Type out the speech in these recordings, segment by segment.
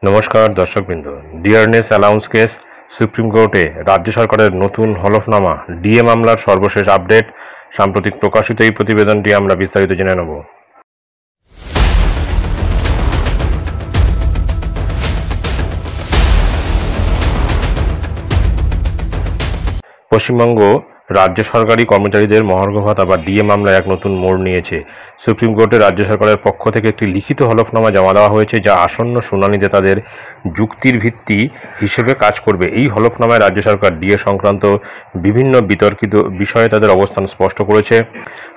নমস্কার দর্শকবৃন্দ। Dearness allowance case supreme কোর্টে রাজ্য সরকারের নতুন হলফনামা ডিএ মামলার সর্বশেষ আপডেট সাম্প্রতিক প্রকাশিত এই প্রতিবেদনটি আমরা বিস্তারিত জেনে নেব। পশ্চিমবঙ্গ রাজ্য সরকারি কর্মচারীদের মহার্ঘ ভাতা বা ডিএ মামলায় এক নতুন মোড় নিয়েছে। সুপ্রিম কোর্টে রাজ্য সরকারের পক্ষ থেকে একটি লিখিত হলফনামা জমা দেওয়া হয়েছে, যা আসন্ন শুনানিতে তাদের যুক্তির ভিত্তি হিসেবে কাজ করবে। এই হলফনামায় রাজ্য সরকার ডিএ সংক্রান্ত বিভিন্ন বিতর্কিত বিষয়ে তাদের অবস্থান স্পষ্ট করেছে।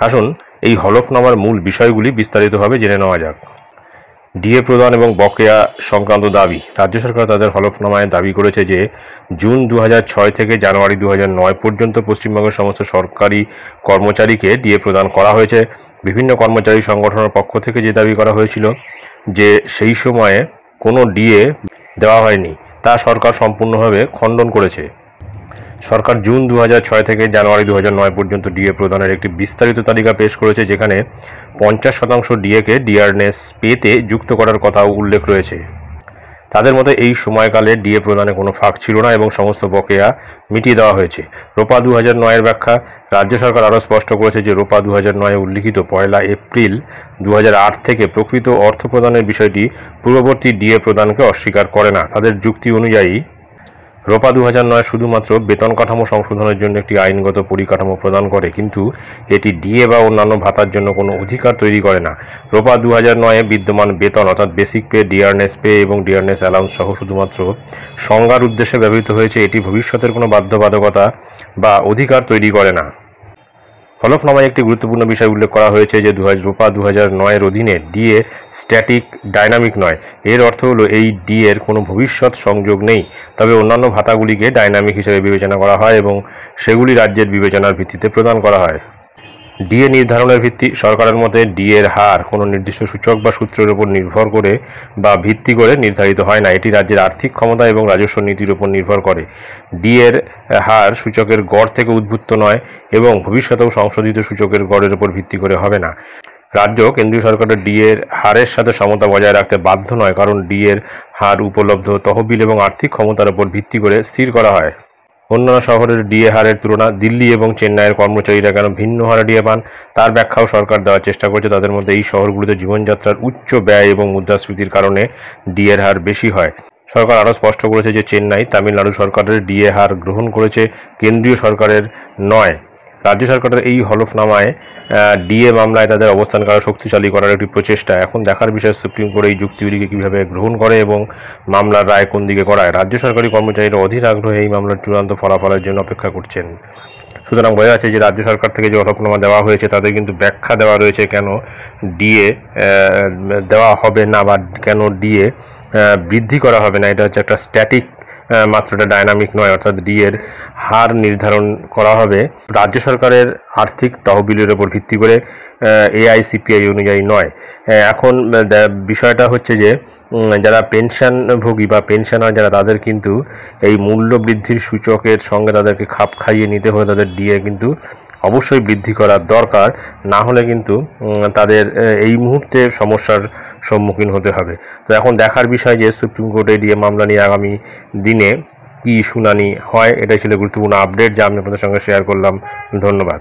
আসুন এই হলফনামার মূল বিষয়গুলি বিস্তারিতভাবে জেনে নেওয়া যাক। ডিএ প্রদান এবং বকেয়া সংক্রান্ত দাবি। রাজ্য সরকার তাদের হলফনামায় দাবি করেছে যে জুন 2006 থেকে জানুয়ারি 2009 পর্যন্ত পশ্চিমবঙ্গের সমস্ত সরকারি কর্মচারীকে ডিএ প্রদান করা হয়েছে। বিভিন্ন কর্মচারী সংগঠনের পক্ষ থেকে যে দাবি করা হয়েছিল যে সেই সময়ে কোনো ডিএ দেওয়া হয়নি, তা সরকার সম্পূর্ণভাবে খণ্ডন করেছে। সরকার জুন 2006 থেকে জানুয়ারি 2009 পর্যন্ত ডিএ প্রদানের একটি বিস্তারিত তালিকা পেশ করেছে, যেখানে 50% ডিএকে ডিয়ারনেস পেতে যুক্ত করার কথাও উল্লেখ রয়েছে। তাদের মতে এই সময়কালে ডিএ প্রদানে কোনো ফাঁক ছিল না এবং সমস্ত বকেয়া মিটিয়ে দেওয়া হয়েছে। রোপা 2009-এর ব্যাখ্যা। রাজ্য সরকার আরও স্পষ্ট করেছে যে রোপা 2009-এ উল্লিখিত 1 এপ্রিল 2008 থেকে প্রকৃত অর্থ প্রদানের বিষয়টি পূর্ববর্তী ডিএ প্রদানকে অস্বীকার করে না। তাদের যুক্তি অনুযায়ী রোপা 2009 শুধুমাত্র বেতন কাঠামো সংশোধনের জন্য একটি আইনগত পরিকাঠামো প্রদান করে, কিন্তু এটি ডিএ বা অন্যান্য ভাতার জন্য কোনো অধিকার তৈরি করে না। রোপা 2009-এ বিদ্যমান বেতন অর্থাৎ বেসিক পে, ডিয়ারনেস পে এবং ডিয়ারনেস অ্যালাউন্স সহ শুধুমাত্র সংজ্ঞার উদ্দেশ্যে ব্যবহৃত হয়েছে। এটি ভবিষ্যতের কোনো বাধ্যবাধকতা বা অধিকার তৈরি করে না। হলফনামায় একটি গুরুত্বপূর্ণ বিষয় উল্লেখ করা হয়েছে যে রোপা 2009-এর অধীনে ডিএ স্ট্যাটিক ডাইনামিক নয়। এর অর্থ হলো এই ডিএর কোনো ভবিষ্যৎ সংযোগ নেই, তবে অন্যান্য ভাতাগুলিকে ডাইনামিক হিসেবে বিবেচনা করা হয় এবং সেগুলি রাজ্যের বিবেচনার ভিত্তিতে প্রদান করা হয়। ডিএ নির্ধারণের ভিত্তি। সরকারের মতে ডিএর হার কোনো নির্দিষ্ট সূচক বা সূত্রের উপর নির্ভর করে বা ভিত্তি করে নির্ধারিত হয় না। এটি রাজ্যের আর্থিক ক্ষমতা এবং রাজস্ব নীতির উপর নির্ভর করে। ডিএর হার সূচকের গড় থেকে উদ্ভূত নয় এবং ভবিষ্যতেও সংশোধিত সূচকের গড়ের উপর ভিত্তি করে হবে না। রাজ্য কেন্দ্রীয় সরকারের ডিএর হারের সাথে সমতা বজায় রাখতে বাধ্য নয়, কারণ ডিএর হার উপলব্ধ তহবিল এবং আর্থিক ক্ষমতার উপর ভিত্তি করে স্থির করা হয়। অন্যান্য শহরের ডিএ হারের তুলনা। দিল্লি এবং চেন্নাইয়ের কর্মচারীরা কেন ভিন্ন হারে ডিএ পান, তার ব্যাখ্যাও সরকার দেওয়ার চেষ্টা করছে। তাদের মধ্যে এই শহরগুলিতে জীবনযাত্রার উচ্চ ব্যয় এবং মুদ্রাস্ফীতির কারণে ডিএর হার বেশি হয়। সরকার আরও স্পষ্ট করেছে যে চেন্নাই তামিলনাড়ু সরকারের ডিএ হার গ্রহণ করেছে, কেন্দ্রীয় সরকারের নয়। রাজ্য সরকারের এই হলফনামায় ডিএ মামলায় তাদের অবস্থানকে আরও শক্তিশালী করার একটি প্রচেষ্টা। এখন দেখার বিষয় সুপ্রিম কোর্ট এই যুক্তিগুলিকে কীভাবে গ্রহণ করে এবং মামলার রায় কোন দিকে করায়। রাজ্য সরকারি কর্মচারীরা অধীর আগ্রহে এই মামলার চূড়ান্ত ফলাফলের জন্য অপেক্ষা করছেন। সুতরাং বোঝা যাচ্ছে যে রাজ্য সরকার থেকে যে হলফনামা দেওয়া হয়েছে তাতে কিন্তু ব্যাখ্যা দেওয়া রয়েছে কেন ডিএ দেওয়া হবে না বা কেন ডিএ বৃদ্ধি করা হবে না। এটা হচ্ছে একটা স্ট্যাটিক, মাত্র এটা ডাইনামিক নয়, অর্থাৎ ডিএর হার নির্ধারণ করা হবে রাজ্য সরকারের আর্থিক তহবিলের উপর ভিত্তি করে, এআইসিপিআই অনুযায়ী নয়। এখন বিষয়টা হচ্ছে যে যারা পেনশনভোগী বা পেনশনার যারা, তাদের কিন্তু এই মূল্য বৃদ্ধির সূচকের সঙ্গে তাদেরকে খাপ খাইয়ে নিতে হলে তাদের ডিএ কিন্তু অবশ্যই বৃদ্ধি করার দরকার, না হলে কিন্তু তাদের এই মুহূর্তে সমস্যার সম্মুখীন হতে হবে। তো এখন দেখার বিষয় যে সুপ্রিম কোর্টে ডিএ মামলা নিয়ে আগামী দিনে কি শুনানি হয়। এটাই ছিল গুরুত্বপূর্ণ আপডেট যা আমি আপনাদের সঙ্গে শেয়ার করলাম। ধন্যবাদ।